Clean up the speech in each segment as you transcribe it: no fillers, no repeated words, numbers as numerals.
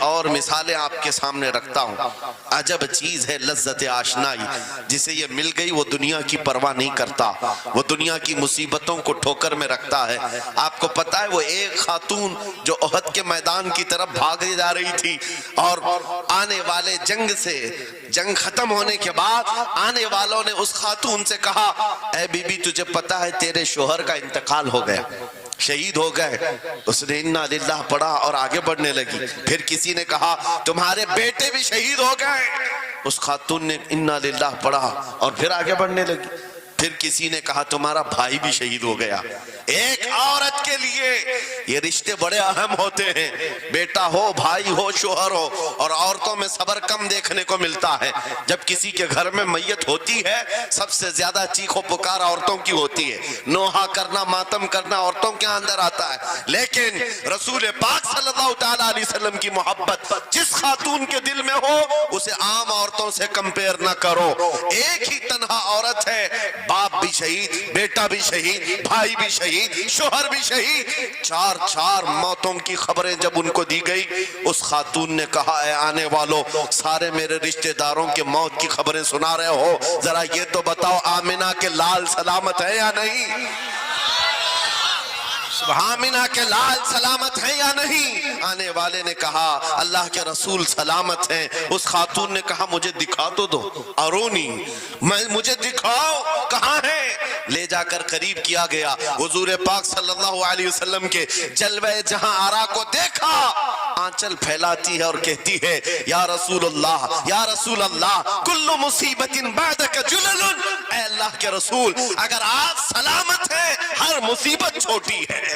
اور مثالیں آپ کے سامنے رکھتا ہوں. عجب چیز ہے لذت آشنائی. جسے یہ مل گئی وہ دنیا کی پرواہ نہیں کرتا, وہ دنیا کی مصیبتوں کو ٹھوکر میں رکھتا ہے. آپ کو پتا ہے وہ ایک خاتون جو احد کے میدان کی طرف بھاگے جا رہی تھی, اور آنے والے جنگ ختم ہونے کے بعد آنے والوں نے اس خاتون سے کہا, اے بی بی تجھے پتا ہے تیرے شوہر کا انتقال ہو گیا, شہید ہو گئے. اس نے انا للہ پڑھا اور آگے بڑھنے لگی. پھر کسی نے کہا تمہارے بیٹے بھی شہید ہو گئے. اس خاتون نے انا للہ پڑھا اور پھر آگے بڑھنے لگی. پھر کسی نے کہا تمہارا بھائی بھی شہید ہو گیا. ایک عورت کے لیے یہ رشتے بڑے اہم ہوتے ہیں, بیٹا ہو, بھائی ہو, شوہر ہو. اور عورتوں میں صبر کم دیکھنے کو ملتا ہے. جب کسی کے گھر میں میت ہوتی ہے سب سے زیادہ چیخ و پکار عورتوں کی ہوتی ہے. نوحہ کرنا, ماتم کرنا عورتوں کے اندر آتا ہے. لیکن رسول پاک صلی اللہ تعالیٰ علیہ وسلم کی محبت جس خاتون کے دل میں ہو اسے عام عورتوں سے کمپیر نہ کرو. ایک ہی تنہا عورت ہے, باپ بھی شہید, بیٹا بھی شہید, بھائی بھی شہید, شوہر بھی شہید. چار موتوں کی خبریں جب ان کو دی گئی, اس خاتون نے کہا اے آنے والو, سارے میرے رشتہ داروں کے موت کی خبریں سنا رہے ہو, ذرا یہ تو بتاؤ آمنہ کے لال سلامت ہے یا نہیں؟ آمنہ کے لال سلامت ہیں یا نہیں؟ آنے والے نے کہا اللہ کے رسول سلامت ہیں. اس خاتون نے کہا مجھے دکھا تو دو, ارونی, مجھے دکھاؤ کہاں ہے. لے جا کر قریب کیا گیا. حضور پاک صلی اللہ علیہ وسلم کے جلوہ جہاں آرا کو دیکھا, آنچل پھیلاتی ہے اور کہتی ہے یا رسول اللہ, یا رسول اللہ, کل مصیبت بعدک جلل. اے اللہ کے رسول, اگر آپ سلامت ہیں ہر مصیبت چھوٹی ہے,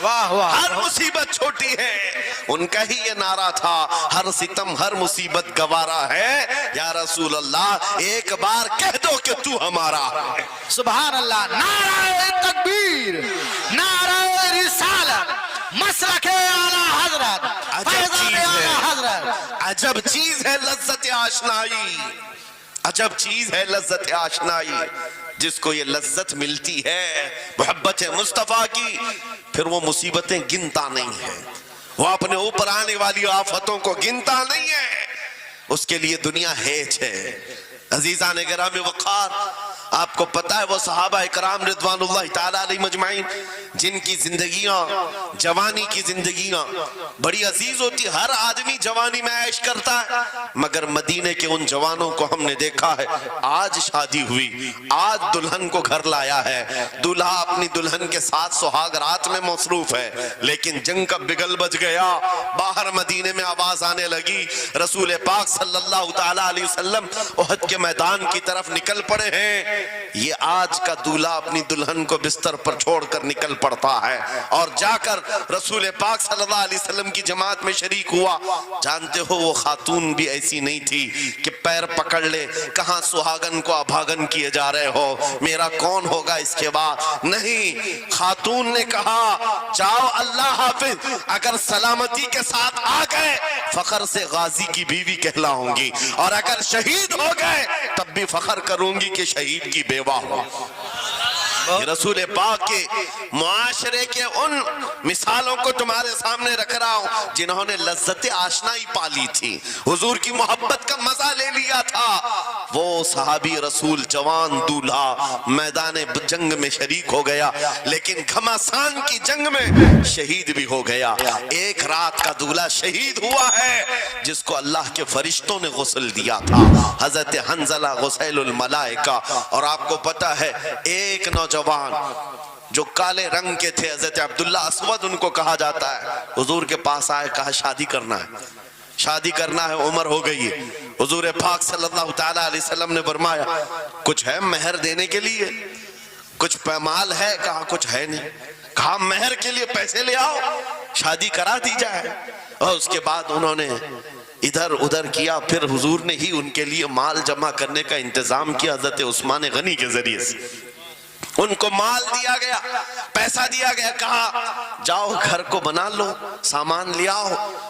ہر مصیبت چھوٹی ہے. ان کا ہی یہ نعرہ تھا, ہر ستم ہر مصیبت گوارا ہے. یا رسول اللہ ایک بار کہہ دو کہ تو ہمارا ہے. سبحان اللہ. نعرہ تکبیر, نعرہ رسالت, مسلک اعلیٰ حضرت, فیضان اعلیٰ حضرت. عجب چیز ہے لذت آشنائی, عجب چیز ہے لذت آشنائی. جس کو یہ لذت ملتی ہے محبت مصطفیٰ کی, پھر وہ مصیبتیں گنتا نہیں ہے, وہ اپنے اوپر آنے والی آفتوں کو گنتا نہیں ہے. اس کے لیے دنیا ہیچ ہے. عزیزان گرامی وقار, آپ کو پتا ہے وہ صحابہ اکرام رضوان اللہ تعالیٰ علیہ مجمعین جن کی زندگیاں, جوانی کی زندگیاں بڑی عزیز ہوتی. ہر آدمی جوانی میں عیش کرتا ہے, مگر مدینے کے ان جوانوں کو ہم نے دیکھا ہے آج شادی ہوئی, آج دلہن کو گھر لایا ہے, دلہا اپنی دلہن کے ساتھ سہاگ رات میں مصروف ہے. لیکن جنگ کا بگل بج گیا, باہر مدینے میں آواز آنے لگی, رسول پاک صلی اللہ تعالیٰ علیہ وسلم احد کے میدان کی طرف نکل پڑے ہیں. یہ آج کا دولہا اپنی دلہن کو بستر پر چھوڑ کر نکل پڑتا ہے اور جا کر رسول پاک صلی اللہ علیہ وسلم کی جماعت میں شریک ہوا. جانتے ہو وہ خاتون بھی ایسی نہیں تھی کہ پیر پکڑ لے, کہاں سہاگن کو ابھاگن کیے جا رہے ہو, میرا کون ہوگا اس کے بعد. نہیں, خاتون نے کہا جاؤ اللہ حافظ, اگر سلامتی کے ساتھ آ گئے فخر سے غازی کی بیوی کہلاؤں گی, اور اگر شہید ہو گئے تب بھی فخر کروں گی کہ شہید کی بیوہ ہو. رسول پاک کے معاشرے کے ان مثالوں کو تمہارے سامنے رکھ رہا ہوں جنہوں نے لذت آشنائی پالی تھی, حضور کی محبت کا مزہ لے لیا تھا. وہ صحابی رسول جوان دولہا میدان جنگ میں شریک ہو گیا, لیکن گھمسان کی جنگ میں شہید بھی ہو گیا. ایک رات کا دولہا شہید ہوا ہے جس کو اللہ کے فرشتوں نے غسل دیا تھا, حضرت حنظلہ غسیل الملائکہ. اور آپ کو پتا ہے ایک نوجوان جو کالے رنگ کے تھے, حضرت عبداللہ اسود ان کو کہا جاتا ہے, حضور کے پاس آئے, کہا شادی کرنا ہے, شادی کرنا ہے, عمر ہو گئی ہے. حضور پاک صلی اللہ تعالیٰ علیہ وسلم نے فرمایا کچھ ہے مہر دینے کے لیے, کچھ پیمال ہے, کہا کچھ ہے نہیں. کہا مہر کے لیے پیسے لے آؤ, شادی کرا دی جائے. اور اس کے بعد انہوں نے ادھر ادھر کیا, پھر حضور نے ہی ان کے لیے مال جمع کرنے کا انتظام کیا حضرت عثمان غنی کے ذریعے سے. ان کو مال دیا گیا, پیسہ دیا گیا, کہا جاؤ گھر کو بنا لو, سامان لے آؤ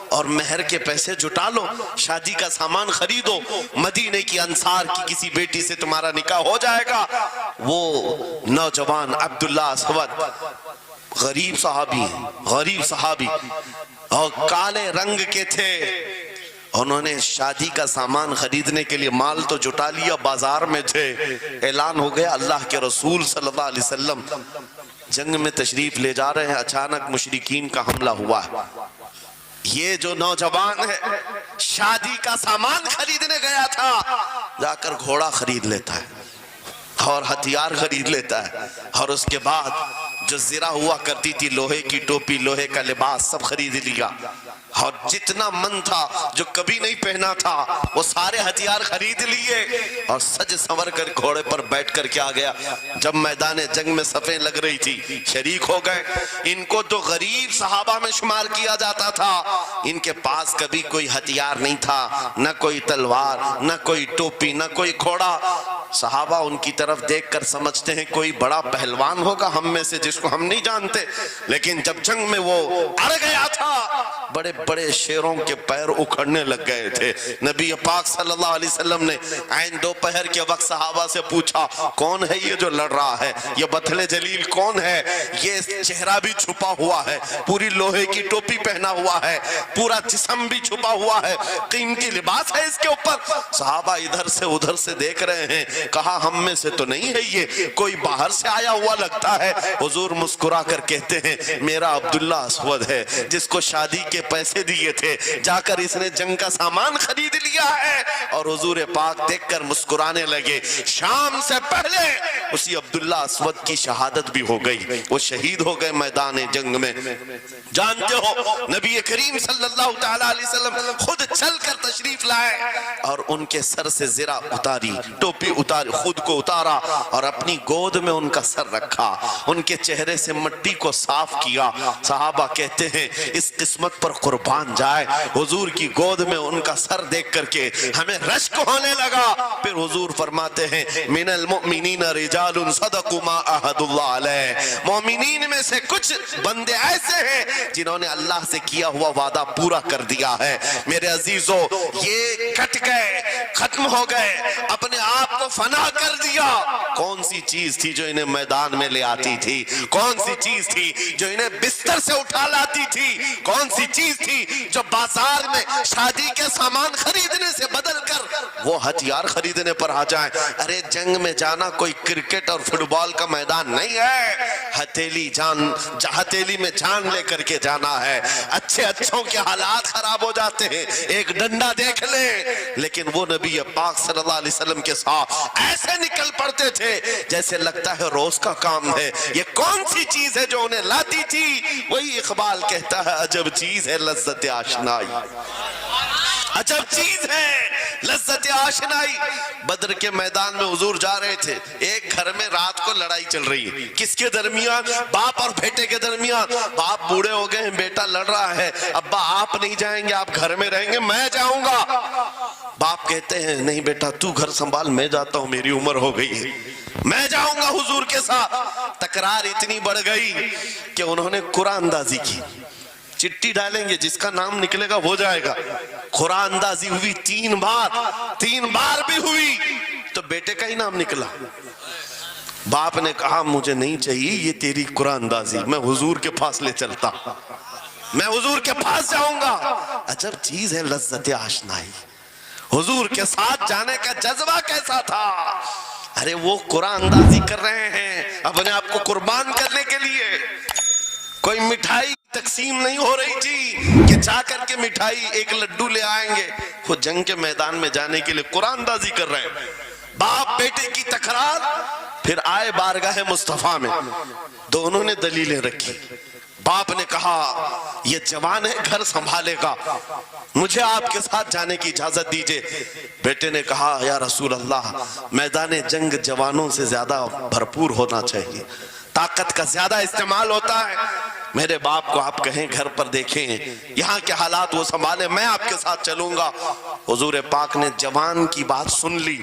اور مہر کے پیسے جٹا لو, شادی کا سامان خریدو, مدینے کی انصار کی کسی بیٹی سے تمہارا نکاح ہو جائے گا. وہ نوجوان عبداللہ اسود غریب صحابی, غریب صحابی, اور کالے رنگ کے تھے. انہوں نے شادی کا سامان خریدنے کے لیے مال تو جٹا لیا, بازار میں تھے. اعلان ہو گیا اللہ کے رسول صلی اللہ علیہ وسلم جنگ میں تشریف لے جا رہے ہیں. اچانک مشرکین کا حملہ ہوا ہے. یہ جو نوجوان ہے شادی کا سامان خریدنے گیا تھا, جا کر گھوڑا خرید لیتا ہے اور ہتھیار خرید لیتا ہے, اور اس کے بعد جو زرہ ہوا کرتی تھی, لوہے کی ٹوپی, لوہے کا لباس, سب خرید لیا. اور جتنا من تھا جو کبھی نہیں پہنا تھا وہ سارے ہتھیار خرید لیے, اور سج سنور کر گھوڑے پر بیٹھ کر کیا گیا. جب میدان جنگ میں صفیں لگ رہی تھی شریک ہو گئے. ان کو تو غریب صحابہ میں شمار کیا جاتا تھا, ان کے پاس کبھی کوئی ہتھیار نہیں تھا, نہ کوئی تلوار, نہ کوئی ٹوپی, نہ کوئی گھوڑا. صحابہ ان کی طرف دیکھ کر سمجھتے ہیں کوئی بڑا پہلوان ہوگا ہم میں سے جس کو ہم نہیں جانتے. لیکن جب جنگ میں وہ اڑ گیا تھا بڑے بڑے شیروں کے پیر اکھڑنے لگ گئے تھے. نبی پاک صلی اللہ علیہ وسلم نے عین دوپہر کے وقت صحابہ سے پوچھا کون ہے یہ جو لڑ رہا ہے, یہ بطل جلیل کون ہے, یہ چہرہ بھی چھپا ہوا ہے, پوری لوہے کی ٹوپی پہنا ہوا ہے, پورا جسم بھی چھپا ہوا ہے, قیمتی لباس ہے اس کے اوپر. صحابہ ادھر سے ادھر سے دیکھ رہے ہیں. کہا ہم میں سے تو نہیں ہے, یہ کوئی باہر سے آیا ہوا لگتا ہے. حضور مسکرا کر کہتے ہیں میرا عبداللہ اسود ہے جس کو شادی کے پیسے دیے تھے, جا کر اس نے جنگ کا سامان خرید لیا ہے. اور حضور پاک دیکھ کر مسکرانے لگے. شام سے پہلے اسی عبداللہ اسود کی شہادت بھی ہو گئی, وہ شہید ہو گئے میدان جنگ میں. جانتے ہو نبی کریم صلی اللہ تعالی علیہ وسلم خود چل کر تشریف لائے اور ان کے سر سے زرہ اتاری, ٹوپی اتاری, خود کو اتارا اور اپنی گود میں ان کا سر رکھا, ان کے چہرے سے مٹی کو صاف کیا. صحابہ کہتے ہیں اس قسمت پر قربان جائے, حضور کی گود میں ان کا سر دیکھ کر کے ہمیں رشک ہونے لگا. پھر حضور فرماتے ہیں من المؤمنین رجال صدقوا ما عاهدوا اللہ علیہ, مومنین میں سے کچھ بندے ایسے ہیں جنہوں نے اللہ سے کیا ہوا وعدہ پورا کر دیا ہے. میرے عزیزو یہ کٹ گئے, ختم ہو گئے, اپنے آپ کو فنا کر دیا. کون سی چیز تھی جو انہیں میدان میں لے آتی تھی, کون سی چیز تھی جو انہیں بستر سے اٹھا لاتی تھی, کون سی چیز تھی جو بازار میں شادی کے سامان خریدنے سے بدل کر وہ ہتھیار خریدنے پر آ جائیں. ارے جنگ میں جانا کوئی کرکٹ اور فٹ بال کا میدان نہیں ہے, ہتھیلی میں جان لے کر کے جانا ہے. اچھے اچھوں کے حالات خراب ہو جاتے ہیں, ایک ڈنڈا دیکھ لیں, لیکن وہ نبی پاک صلی اللہ علیہ وسلم کے ساتھ ایسے نکل پڑتے تھے جیسے لگتا ہے روز کا کام ہے. یہ کون سی چیز ہے جو انہیں لاتی تھی؟ وہی اقبال کہتا ہے عجب چیز ہے لذت آشنائی, عجب چیز ہے لذت آشنائی. بدر کے میدان میں حضور جا رہے تھے, ایک گھر میں رات کو لڑائی چل رہی ہے. کس کے درمیان؟ باپ اور بیٹے کے درمیان. باپ بوڑھے ہو گئے ہیں, بیٹا لڑ رہا ہے, ابا آپ نہیں جائیں گے, آپ گھر میں رہیں گے, میں جاؤں گا. باپ کہتے ہیں نہیں بیٹا تو گھر سنبھال, میں جاتا ہوں, میری عمر ہو گئی ہے, میں جاؤں گا حضور کے ساتھ. تکرار اتنی بڑھ گئی کہ انہوں نے قرآن اندازی کی. چٹی ڈالیں گے, جس کا نام نکلے گا وہ جائے گا. قرآن اندازی ہوئی 3 بار بھی ہوئی تو بیٹے کا ہی نام نکلا. باپ نے کہا مجھے نہیں چاہیے یہ تیری قرآن اندازی, میں حضور کے پاس لے چلتا, میں حضور کے پاس جاؤں گا. عجب چیز ہے لذت آشنائی. حضور کے ساتھ جانے کا جذبہ کیسا تھا. ارے وہ قرآن اندازی کر رہے ہیں اپنے آپ کو قربان کرنے کے لیے. کوئی مٹھائی تقسیم نہیں ہو رہی تھی کہ جا کر کے مٹھائی ایک لڈو لے آئیں گے. وہ جنگ کے میدان میں جانے کے لیے قرآن اندازی کر رہے ہیں. باپ بیٹے کی تکرار. پھر آئے بارگاہ مصطفیٰ میں, دونوں نے دلیلیں رکھی. باپ نے کہا یہ جوان ہے, گھر سنبھالے گا, مجھے آپ کے ساتھ جانے کی اجازت دیجئے. بیٹے نے کہا یا رسول اللہ میدان جنگ جوانوں سے زیادہ بھرپور ہونا چاہیے, طاقت کا زیادہ استعمال ہوتا ہے. میرے باپ کو آپ کہیں گھر پر دیکھیں, یہاں کے حالات وہ سنبھالے, میں آپ کے ساتھ چلوں گا. حضور پاک نے جوان کی بات سن لی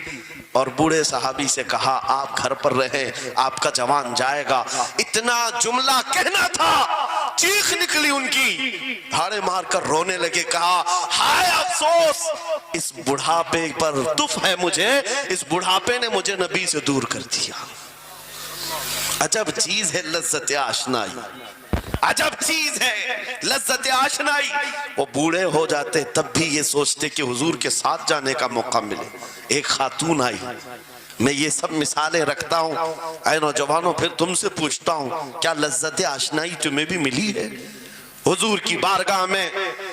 اور بوڑھے صحابی سے کہا آپ گھر پر رہیں, آپ کا جوان جائے گا. اتنا جملہ کہنا تھا, چیخ نکلی ان کی, دھاڑے مار کر رونے لگے. کہا ہائے افسوس, اس بڑھاپے پر تف ہے مجھے, اس بڑھاپے نے مجھے نبی سے دور کر دیا. عجب چیز ہے لذت آشنائی. عجب چیز ہے لذت آشنائی. وہ بوڑھے ہو جاتے تب بھی یہ سوچتے کہ حضور کے ساتھ جانے کا موقع ملے. ایک خاتون آئی. میں یہ سب مثالیں رکھتا ہوں اے نوجوانوں، پھر تم سے پوچھتا ہوں کیا لذت آشنائی تمہیں بھی ملی ہے؟ حضور کی بارگاہ میں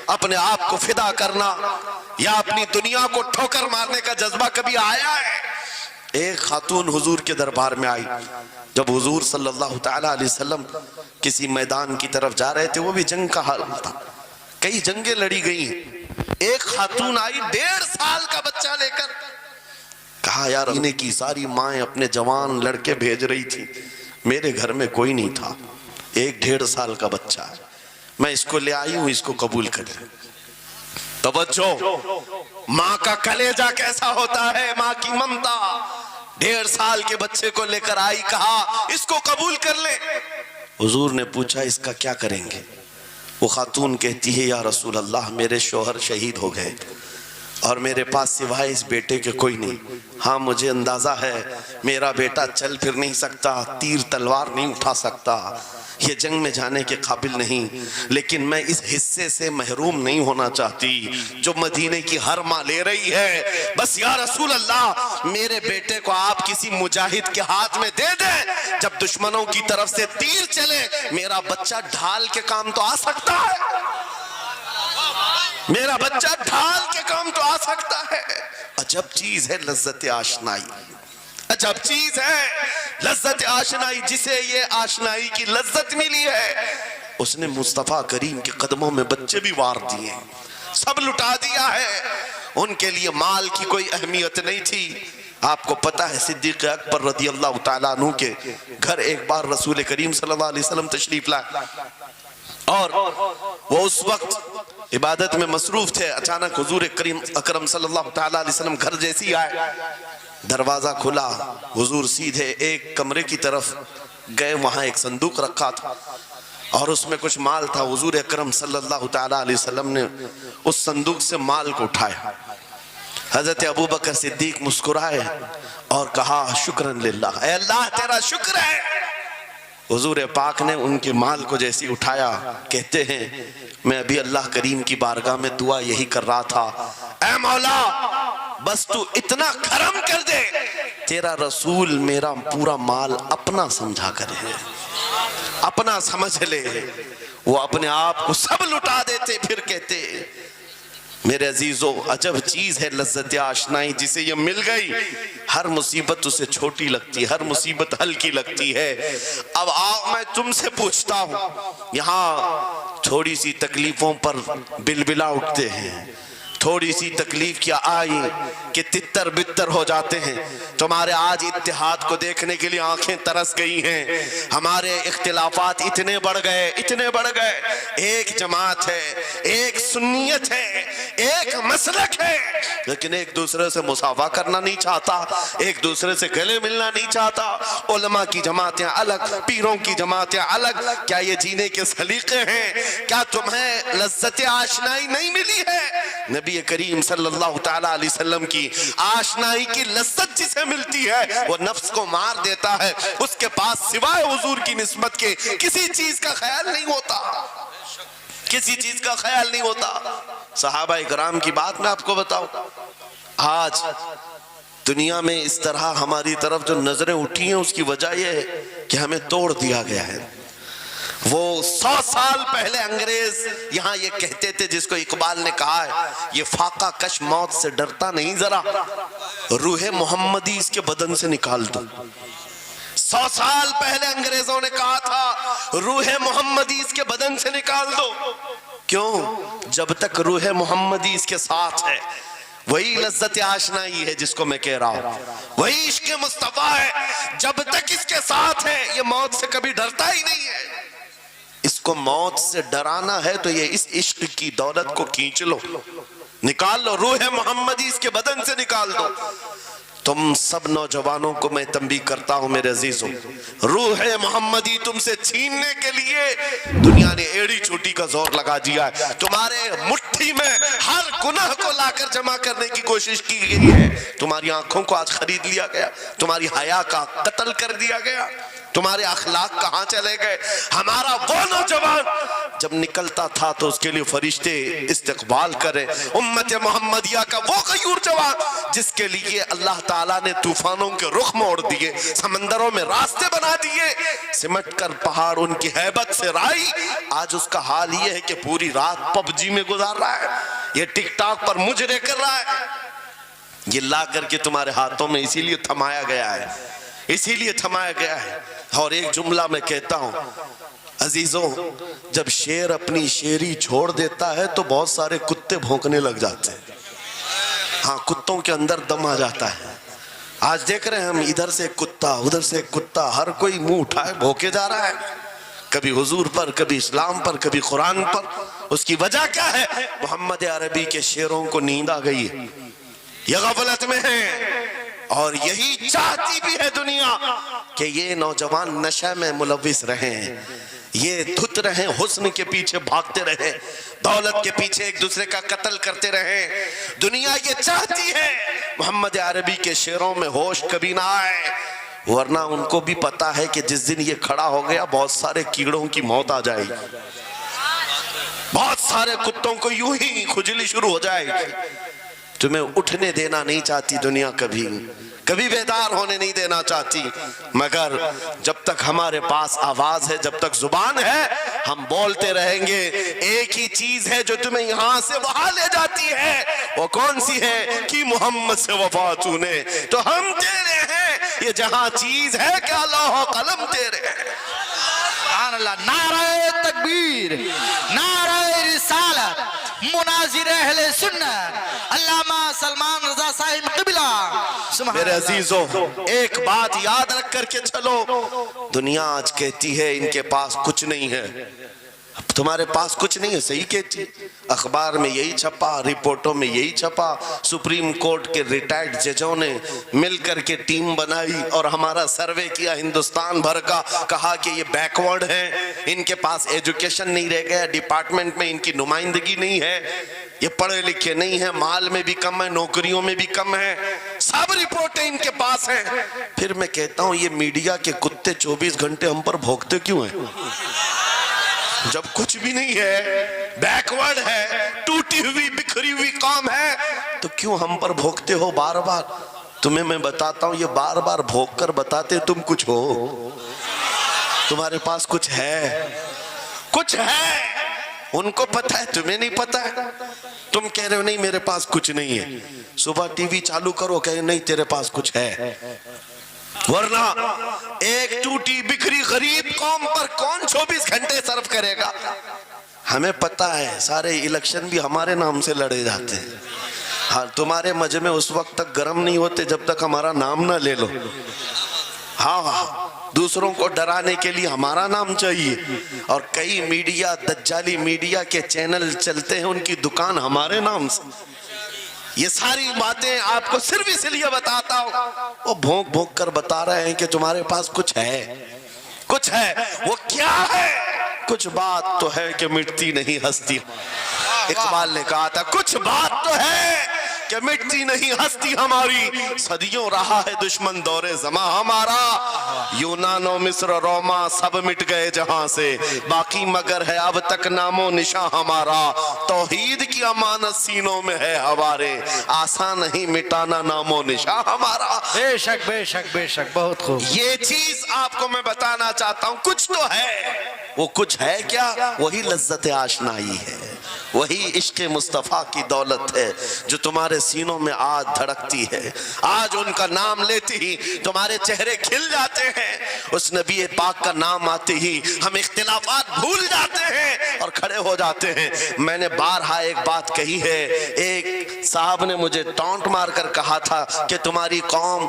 اپنے آپ کو فدا کرنا یا اپنی دنیا کو ٹھوکر مارنے کا جذبہ کبھی آیا ہے؟ ایک خاتون حضور کے دربار میں آئی. جب حضور صلی اللہ تعالیٰ علیہ وسلم کسی میدان کی طرف جا رہے تھے، وہ بھی جنگ کا حال تھا، کئی جنگیں لڑی گئی. ایک خاتون آئی 1.5 سال کا بچہ لے کر. کہا یار مدینے کی ساری مائیں اپنے جوان لڑکے بھیج رہی تھی، میرے گھر میں کوئی نہیں تھا، ایک 1.5 سال کا بچہ ہے، میں اس کو لے آئی ہوں، اس کو قبول کر لیں. توجہ، ماں کا کلیجہ کیسا ہوتا ہے، ماں کی ممتا. 1.5 سال کے بچے کو لے کر آئی، کہا اس کو قبول کر لیں. حضور نے پوچھا اس کا کیا کریں گے؟ وہ خاتون کہتی ہے یا رسول اللہ میرے شوہر شہید ہو گئے اور میرے پاس سوائے اس بیٹے کے کوئی نہیں. ہاں مجھے اندازہ ہے میرا بیٹا چل پھر نہیں سکتا، تیر تلوار نہیں اٹھا سکتا، یہ جنگ میں جانے کے قابل نہیں، لیکن میں اس حصے سے محروم نہیں ہونا چاہتی جو مدینے کی ہر ماں لے رہی ہے. بس یا رسول اللہ میرے بیٹے کو آپ کسی مجاہد کے ہاتھ میں دے دیں، جب دشمنوں کی طرف سے تیر چلے میرا بچہ ڈھال کے کام تو آ سکتا ہے، میرا بچہ ڈھال کے کام تو آ سکتا ہے. عجب چیز ہے لذت آشنائی، عجب چیز ہے لذت آشنائی. جسے یہ آشنائی کی لذت ملی ہے اس نے مصطفیٰ کریم کے قدموں میں بچے بھی وار دیے، سب لٹا دیا ہے. ان کے لیے مال کی کوئی اہمیت نہیں تھی. آپ کو پتہ ہے صدیق اکبر رضی اللہ تعالیٰ عنہ کے گھر ایک بار رسول کریم صلی اللہ علیہ وسلم تشریف لائے اور وہ اس وقت عبادت میں مصروف تھے. اچانک حضور کریم اکرم صلی اللہ تعالیٰ علیہ وسلم گھر جیسی آئے، دروازہ کھلا، حضور سیدھے ایک کمرے کی طرف گئے، وہاں ایک صندوق رکھا تھا اور اس میں کچھ مال تھا. حضور اکرم صلی اللہ تعالیٰ علیہ وسلم نے اس صندوق سے مال کو اٹھایا. حضرت ابوبکر صدیق مسکرائے اور کہا شکرن للہ، اے اللہ تیرا شکر ہے. حضور پاک نے ان کے مال کو جیسی اٹھایا، کہتے ہیں میں ابھی اللہ کریم کی بارگاہ میں دعا یہی کر رہا تھا، اے مولا بس تو اتنا کرم کر دے تیرا رسول میرا پورا مال اپنا سمجھا کرے، اپنا سمجھ لے. وہ اپنے آپ کو سب لٹا دیتے، پھر کہتے میرے عزیزو عجب چیز ہے لذت آشنائی. جسے یہ مل گئی ہر مصیبت اسے چھوٹی لگتی ہے، ہر مصیبت ہلکی لگتی ہے. اب آؤ میں تم سے پوچھتا ہوں، یہاں تھوڑی سی تکلیفوں پر بلبلا اٹھتے ہیں، تھوڑی سی تکلیف کیا آئی کہ تتر بتر ہو جاتے ہیں. تمہارے آج اتحاد کو دیکھنے کے لیے آنکھیں ترس گئی ہیں. ہمارے اختلافات اتنے بڑھ گئے، اتنے بڑھ گئے. ایک جماعت ہے، ایک سنیت ہے، ایک مسلک ہے، لیکن ایک دوسرے سے مصافحہ کرنا نہیں چاہتا، ایک دوسرے سے گلے ملنا نہیں چاہتا. علماء کی جماعتیں الگ، پیروں کی جماعتیں الگ. کیا یہ جینے کے سلیقے ہیں؟ کیا تمہیں لذت آشنائی نہیں ملی ہے؟ نبی کریم صلی اللہ تعالیٰ علیہ وسلم کی آشنائی کی لذت جسے ملتی ہے وہ نفس کو مار دیتا ہے. اس کے پاس سوائے حضور کی نسبت کے کسی چیز کا خیال نہیں ہوتا، کسی چیز کا خیال نہیں ہوتا. صحابہ کرام کی بات میں آپ کو بتاؤں، آج دنیا میں اس طرح ہماری طرف جو نظریں اٹھی ہیں اس کی وجہ یہ ہے کہ ہمیں توڑ دیا گیا ہے. وہ 100 سال پہلے انگریز یہاں یہ کہتے تھے جس کو اقبال نے کہا ہے یہ فاقہ کش موت سے ڈرتا نہیں، ذرا روح محمدی اس کے بدن سے نکال دو. 100 سال پہلے انگریزوں نے کہا تھا روح محمدی اس کے بدن سے نکال دو. کیوں؟ جب تک روح محمدی اس کے ساتھ ہے وہی لذت آشنائی ہے جس کو میں کہہ رہا ہوں، وہی عشق مصطفیٰ ہے. جب تک اس کے ساتھ ہے یہ موت سے کبھی ڈرتا ہی نہیں ہے. اس کو موت سے ڈرانا ہے تو یہ اس عشق کی دولت کو کھینچ لو، نکال لو، روح محمدی اس کے بدن سے نکال دو. تم سب نوجوانوں کو میں تنبیہ کرتا ہوں میرے عزیزوں، روح محمدی تم سے چھیننے کے لیے دنیا نے ایڑی چوٹی کا زور لگا دیا ہے، تمہارے مٹھی میں ہر گناہ کو لا کر جمع کرنے کی کوشش کی گئی ہے، تمہاری آنکھوں کو آج خرید لیا گیا، تمہاری حیا کا قتل کر دیا گیا، تمہارے اخلاق کہاں چلے گئے؟ ہمارا وہ نوجوان جب نکلتا تھا تو اس کے لیے فرشتے استقبال کرے، امت محمدیہ کا وہ غیور جوان جس کے لیے اللہ تعالیٰ نے طوفانوں کے رخ موڑ دیے، سمندروں میں راستے بنا دیے، سمٹ کر پہاڑ ان کی ہیبت سے رائی، آج اس کا حال یہ ہے کہ پوری رات پب جی میں گزار رہا ہے، یہ ٹک ٹاک پر مجرے کر رہا ہے، یہ لا کر کے تمہارے ہاتھوں میں اسی لیے تھمایا گیا ہے، اسی لیے تھمایا گیا ہے۔ اور ایک جملہ میں کہتا ہوں عزیزوں، جب شیر اپنی شیری چھوڑ دیتا ہے تو بہت سارے کتے بھونکنے لگ جاتے ہیں، ہاں کتوں کے اندر دم آ جاتا ہے۔ آج دیکھ رہے ہیں ہم ادھر سے کتا ادھر سے کتا، ہر کوئی منہ اٹھائے بھونکے جا رہا ہے، کبھی حضور پر، کبھی اسلام پر، کبھی قرآن پر۔ اس کی وجہ کیا ہے؟ محمد عربی کے شیروں کو نیند آ گئی ہے، یہ غفلت میں ہے، اور یہی چاہتی بھی ہے دنیا کہ یہ نوجوان نشہ میں ملوث رہیں، یہ دھت رہیں، حسن کے پیچھے بھاگتے رہیں، دولت کے پیچھے ایک دوسرے کا قتل کرتے رہیں۔ دنیا یہ چاہتی ہے محمد عربی کے شعروں میں ہوش کبھی نہ آئے، ورنہ ان کو بھی پتا ہے کہ جس دن یہ کھڑا ہو گیا بہت سارے کیڑوں کی موت آ جائے گی، بہت سارے کتوں کو یوں ہی کھجلی شروع ہو جائے گی۔ تمہیں اٹھنے دینا نہیں چاہتی دنیا، کبھی بیدار ہونے نہیں دینا چاہتی، مگر جب تک ہمارے پاس آواز ہے، جب تک زبان ہے، ہم بولتے رہیں گے۔ ایک ہی چیز ہے جو تمہیں یہاں سے وہاں لے جاتی ہے، وہ کون سی ہے؟ کہ محمد سے وفا تو نے، تو ہم تیرے ہیں، یہ جہاں چیز ہے کیا لوح و قلم تیرے ہیں۔ سبحان اللہ، نعرہ تکبیر، نعرہ رسالت، مناظر اہل سنت، علامہ سلمان رضا صاحب قبلہ۔ میرے عزیزوں، ایک بات یاد رکھ کر کے چلو، دنیا آج کہتی ہے ان کے پاس کچھ نہیں ہے، تمہارے پاس کچھ نہیں ہے، صحیح کہتی، اخبار میں یہی چھپا، رپورٹوں میں یہی چھپا، سپریم کورٹ کے ریٹائرڈ ججوں نے مل کر کے ٹیم بنائی اور ہمارا سروے کیا ہندوستان بھر کا، کہا کہ یہ بیکورڈ ہیں، ان کے پاس ایجوکیشن نہیں رہ گیا، ڈپارٹمنٹ میں ان کی نمائندگی نہیں ہے، یہ پڑھے لکھے نہیں ہیں، مال میں بھی کم ہے، نوکریوں میں بھی کم ہے، سب رپورٹیں ان کے پاس ہیں۔ پھر میں کہتا ہوں یہ میڈیا کے کتے 24 گھنٹے ہم پر بھونکتے کیوں ہیں؟ جب کچھ بھی نہیں ہے، بیکورڈ ہے، ٹوٹی ہوئی بکھری ہوئی قوم ہے، تو کیوں ہم پر بھونکتے ہو بار بار؟ تمہیں میں بتاتا ہوں، یہ بار بار بھونک کر بتاتے تم کچھ ہو، تمہارے پاس کچھ ہے، کچھ ہے، ان کو پتا ہے، تمہیں نہیں پتا ہے۔ تم کہہ رہے ہو نہیں میرے پاس کچھ نہیں ہے، صبح ٹی وی چالو کرو کہے نہیں تیرے پاس کچھ ہے، ورنہ ایک ٹوٹی بکھری غریب قوم پر کون 24 گھنٹے صرف کرے گا؟ ہمیں پتہ ہے سارے الیکشن بھی ہمارے نام سے لڑے جاتے ہیں، ہاں تمہارے مجمع اس وقت تک گرم نہیں ہوتے جب تک ہمارا نام نہ لے لو، ہاں دوسروں کو ڈرانے کے لیے ہمارا نام چاہیے، اور کئی میڈیا دجالی میڈیا کے چینل چلتے ہیں ان کی دکان ہمارے نام سے۔ یہ ساری باتیں آپ کو صرف اس لیے بتاتا ہوں، وہ بھونک بھونک کر بتا رہے ہیں کہ تمہارے پاس کچھ ہے، کچھ ہے، وہ کیا ہے؟ کچھ بات تو ہے کہ مٹتی نہیں ہستی، اقبال نے کہا تھا کچھ بات تو ہے کہ مٹتی نہیں ہستی ہماری، صدیوں رہا ہے دشمن دور زماں ہمارا، یونان و مصر روما سب مٹ گئے جہاں سے، باقی مگر ہے اب تک نام و نشاں ہمارا، توحید کی امانت سینوں میں ہے ہمارے، آسان نہیں مٹانا نام و نشاں ہمارا۔ بے شک بے شک بے شک، بہت خوب۔ یہ چیز آپ کو میں بتانا چاہتا ہوں، کچھ تو ہے، وہ کچھ ہے کیا؟ وہی لذت آشنائی ہے، وہی عشق مصطفیٰ کی دولت ہے جو تمہارے سینوں میں آج دھڑکتی ہے، آج ان کا نام لیتے ہی تمہارے چہرے کھل جاتے ہیں، اس نبی پاک کا نام آتے ہی ہم اختلافات بھول جاتے ہیں اور کھڑے ہو جاتے ہیں۔ میں نے بارہا ایک بات کہی ہے، ایک صاحب نے مجھے ٹونٹ مار کر کہا تھا کہ تمہاری قوم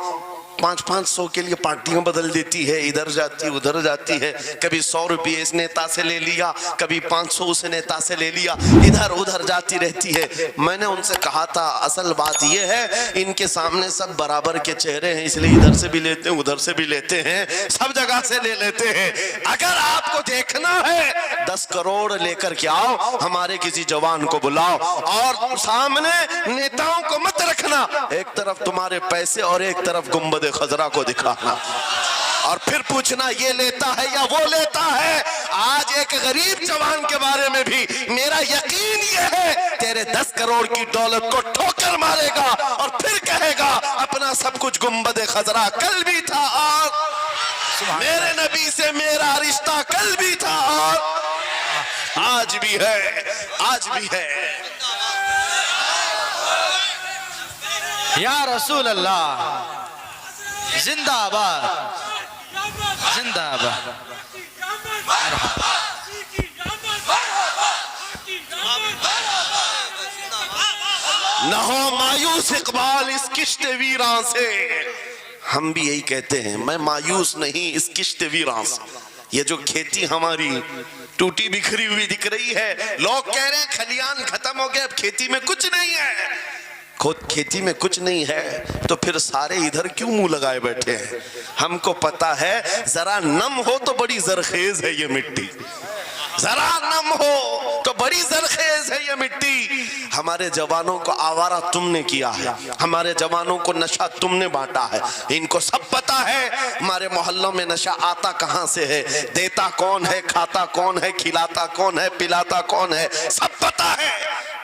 500 کے لیے پارٹیاں بدل دیتی ہے, ادھر جاتی ادھر جاتی ہے, کبھی 100 روپے اس نیتا سے لے لیا, کبھی 500 اس نیتا سے لے لیا, ادھر ادھر جاتی رہتی ہے. میں نے ان سے کہا تھا اصل بات یہ ہے ان کے سامنے سب برابر کے چہرے ہیں, اس لیے ادھر سے بھی لیتے ہیں ادھر سے بھی لیتے ہیں, سب جگہ سے لے لیتے ہیں. اگر آپ کو دیکھنا ہے 10 کروڑ لے کر کے آؤ, ہمارے کسی جوان کو بلاؤ اور سامنے نیتاؤں کو مت رکھنا, ایک طرف تمہارے پیسے اور ایک طرف گنبد خضرا کو دکھانا, اور پھر پوچھنا یہ لیتا ہے یا وہ لیتا ہے. آج ایک غریب جوان کے بارے میں بھی میرا یقین یہ ہے تیرے 10 کروڑ کی دولت کو ٹھوکر مارے گا اور پھر کہے گا اپنا سب کچھ گنبد خضرا کل بھی تھا اور میرے نبی سے میرا رشتہ کل بھی تھا اور آج بھی ہے, آج بھی ہے. یا رسول اللہ, زندہ آباد, زندہ آباد. نہ ہو مایوس اقبال اس کشت ویراں سے. ہم بھی یہی کہتے ہیں, میں مایوس نہیں اس کشت ویراں سے. یہ جو کھیتی ہماری ٹوٹی بکھری ہوئی دکھ رہی ہے, لوگ کہہ رہے ہیں کھلیان ختم ہو گئے, اب کھیتی میں کچھ نہیں ہے. خود کھیتی میں کچھ نہیں ہے تو پھر سارے ادھر کیوں منہ لگائے بیٹھے ہیں؟ ہم کو پتا ہے ذرا نم ہو تو بڑی زرخیز ہے یہ مٹی, ذرا نم ہو تو بڑی زرخیز ہے یہ مٹی. ہمارے جوانوں کو آوارہ تم نے کیا ہے, ہمارے جوانوں کو نشہ تم نے بانٹا ہے. ان کو سب پتا ہے ہمارے محلوں میں نشہ آتا کہاں سے ہے, دیتا کون ہے, کھاتا کون ہے, کھلاتا کون ہے, پلاتا کون ہے, سب پتا ہے.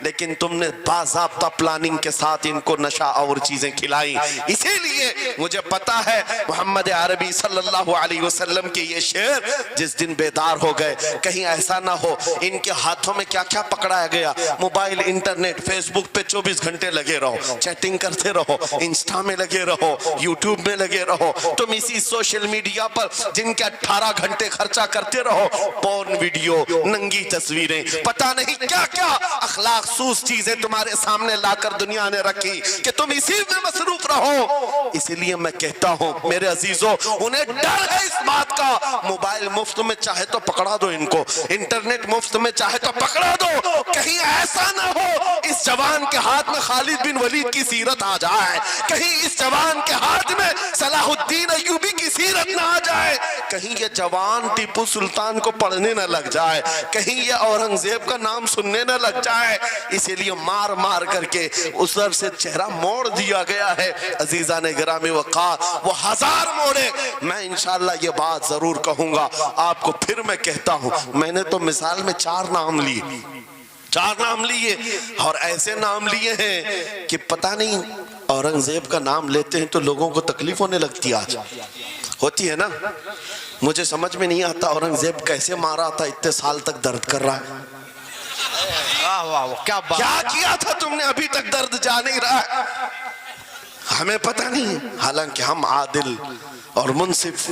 لیکن تم نے باضابطہ پلاننگ کے ساتھ ان کو نشہ اور چیزیں کھلائیں. اسی لیے مجھے پتا ہے محمد عربی صلی اللہ علیہ وسلم کے یہ شعر جس دن بیدار ہو گئے, کہیں ایسا نہ ہو ان کے ہاتھوں میں کیا کیا پکڑایا گیا, موبائل, انٹرنیٹ, فیس بک پہ 24 گھنٹے لگے رہو, چیٹنگ کرتے رہو, انسٹا میں لگے رہو, یوٹیوب میں لگے رہو, تم اسی سوشل میڈیا پر جن کے 18 گھنٹے خرچہ کرتے رہو, پورن ویڈیو, ننگی تصویریں, پتہ نہیں کیا کیا اخلاق سوس چیزیں تمہارے سامنے لا کر دنیا نے رکھی کہ تم اسی میں مصروف رہو. اسی لیے میں کہتا ہوں میرے عزیزوں, انہیں ڈر ہے اس بات کا, موبائل مفت میں چاہے تو پکڑا دو ان کو, انٹرنیٹ مفت میں چاہے تو پکڑا دو, کہیں ایسا نہ ہو اس جوان کے ہاتھ میں خالد بن ولید کی سیرت آ جائے, کہیں اس جوان کے ہاتھ میں صلاح الدین ایوبی کی سیرت نہ آ جائے, کہیں یہ جوان ٹیپو سلطان کو پڑھنے نہ لگ جائے, کہیں یہ اورنگزیب کا نام سننے نہ لگ جائے. اسی لیے مار مار کر کے اس طرف سے چہرہ موڑ دیا گیا ہے. عزیزان گرامی وقار, وہ 1000 موڑے. میں انشاءاللہ یہ بات ضرور کہوں گا آپ کو, پھر میں کہتا ہوں میں نے تو مثال میں 4 نام لیے, 4 نام لیے, اور ایسے نام لیے ہیں کہ پتہ نہیں اورنگزیب کا نام لیتے ہیں تو لوگوں کو تکلیف ہونے لگتی ہے. آج ہوتی ہے نا, مجھے سمجھ میں نہیں آتا اورنگزیب کیسے مارا تھا, اتنے سال تک درد کر رہا ہے. کیا کیا تھا تم نے, ابھی تک درد جا نہیں رہا ہے, ہمیں پتہ نہیں. حالانکہ ہم عادل اور منصف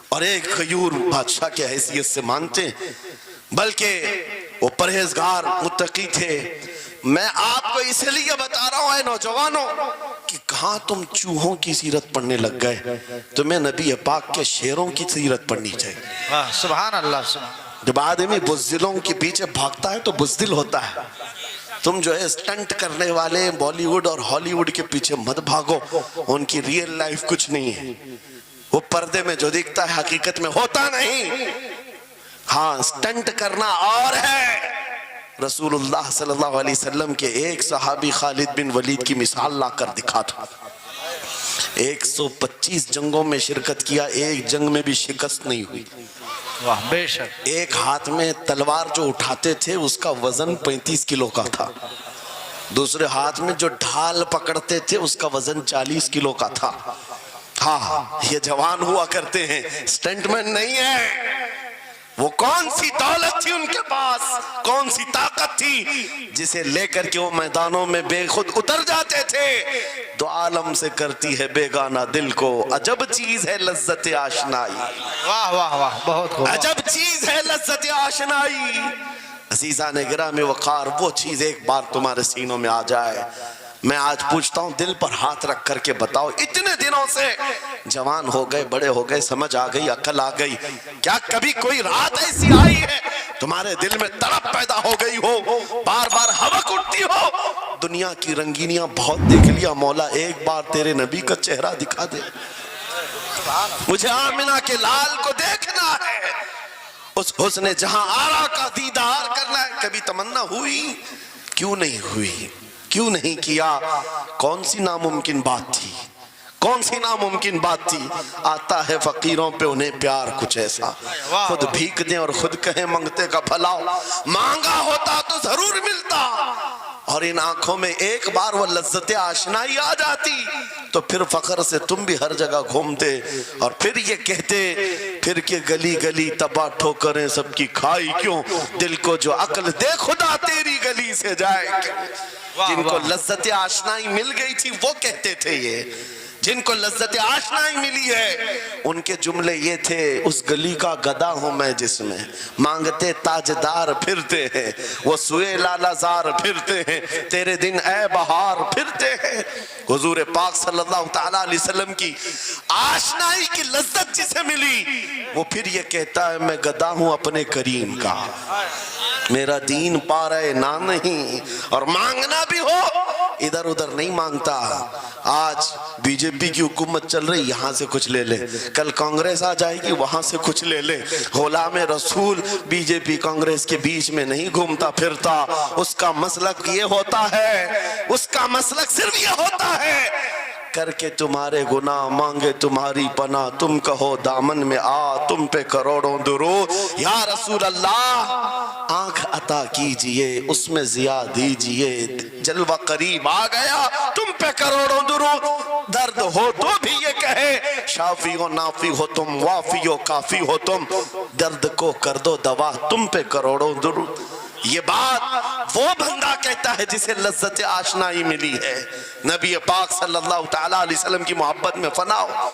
اور ایک غیور بادشاہ کے حیثیت سے مانتے ہیں, بلکہ وہ پرہیزگار متقی تھے. میں آپ کو اس لیے بتا رہا ہوں اے نوجوانوں کہ کہاں تم چوہوں کی سیرت پڑھنے لگ گئے, تمہیں نبی پاک کے شیروں کی سیرت پڑھنی چاہیے. سبحان اللہ, سبحان. جب آدمی بزدلوں کے پیچھے بھاگتا ہے تو بزدل ہوتا ہے. تم جو ہے سٹنٹ کرنے والے بالی ووڈ اور ہالی ووڈ کے پیچھے مت بھاگو, ان کی ریئل لائف کچھ نہیں ہے. وہ پردے میں جو دکھتا ہے حقیقت میں ہوتا نہیں. ہاں, سٹنٹ کرنا اور ہے. رسول اللہ صلی اللہ علیہ وسلم کے ایک صحابی خالد بن ولید کی مثال لا کر دکھا تھا. 125 جنگوں میں شرکت کیا, ایک جنگ میں بھی شکست نہیں ہوئی. واہ بے شک. ایک ہاتھ میں تلوار جو اٹھاتے تھے اس کا وزن 35 کلو کا تھا, دوسرے ہاتھ میں جو ڈھال پکڑتے تھے اس کا وزن 40 کلو کا تھا. ہاں, یہ جوان ہوا کرتے ہیں, سٹنٹ مین نہیں ہے. وہ کون سی دولت تھی ان کے پاس, کون سی طاقت تھی جسے لے کر کے وہ میدانوں میں بے خود اتر جاتے تھے. دو عالم سے کرتی ہے بیگانہ دل کو, عجب چیز ہے لذت آشنائی. واہ واہ واہ, بہت خوب. عجب چیز ہے لذت آشنائی. عزیزان گرامی وقار, وہ چیز ایک بار تمہارے سینوں میں آ جائے, میں آج پوچھتا ہوں دل پر ہاتھ رکھ کر کے بتاؤ، اتنے دنوں سے جوان ہو گئے، بڑے ہو گئے، سمجھ آ گئی، عقل آ گئی، کیا کبھی کوئی رات ایسی آئی ہے تمہارے دل میں تڑپ پیدا ہو گئی ہو، بار بار حوق اٹھتی ہو؟ دنیا کی رنگینیاں بہت دیکھ لیا، مولا ایک بار تیرے نبی کا چہرہ دکھا دے، مجھے آمنہ کے لال کو دیکھنا ہے، اس حسن جہاں آرا کا دیدار کرنا ہے۔ کبھی تمنا ہوئی؟ کیوں نہیں ہوئی؟ کیوں نہیں کیا؟ کون سی ناممکن بات تھی؟ کون سی ناممکن بات تھی؟ آتا ہے فقیروں پہ انہیں پیار کچھ ایسا، خود بھیک دیں اور خود کہیں منگتے کا بھلا، مانگا ہوتا تو ضرور ملتا، اور ان آنکھوں میں ایک بار وہ لذت آشنائی آ جاتی تو پھر فخر سے تم بھی ہر جگہ گھومتے اور پھر یہ کہتے پھر کہ گلی گلی تباہ ٹھوکریں سب کی کھائی کیوں، دل کو جو عقل دے خدا تیری گلی سے جائے کیوں۔ جن کو لذت آشنائی مل گئی تھی وہ کہتے تھے، یہ جن کو لذت آشنائی ملی ہے ان کے جملے یہ تھے، اس گلی کا گدا ہوں میں جس میں مانگتے تاجدار پھرتے ہیں، وہ سوئے لالا زار پھرتے ہیں، تیرے دن اے بہار پھرتے ہیں۔ حضور پاک صلی اللہ تعالیٰ علیہ وسلم کی آشنائی کی لذت جسے ملی وہ پھر یہ کہتا ہے میں گدا ہوں اپنے کریم کا، میرا دین پا رہے نہ نہیں، اور مانگنا بھی ہو ادھر ادھر نہیں مانگتا۔ آج بی جے پی کی حکومت چل رہی، یہاں سے کچھ لے لے، کل کانگریس آ جائے گی وہاں سے کچھ لے لے۔ غلام رسول بی جے پی کانگریس کے بیچ میں نہیں گھومتا پھرتا، اس کا مسلک یہ ہوتا ہے، اس کا مسلک صرف یہ ہوتا ہے کر کے تمہارے گناہ مانگے تمہاری پناہ، تم کہو دامن میں آ تم پہ کروڑوں درود، یا رسول اللہ آنکھ عطا کیجئے اس میں ضیاء دیجئے، جلوہ قریب آ گیا تم پہ کروڑوں درود، درد ہو تو بھی یہ کہے شافی و نافی ہو تم، وافی و کافی ہو تم، درد کو کر دو دوا تم پہ کروڑوں درود۔ یہ بات وہ بندہ کہتا ہے جسے لذت آشنائی ملی ہے، نبی پاک صلی اللہ تعالیٰ علیہ وسلم کی محبت میں فنا ہو۔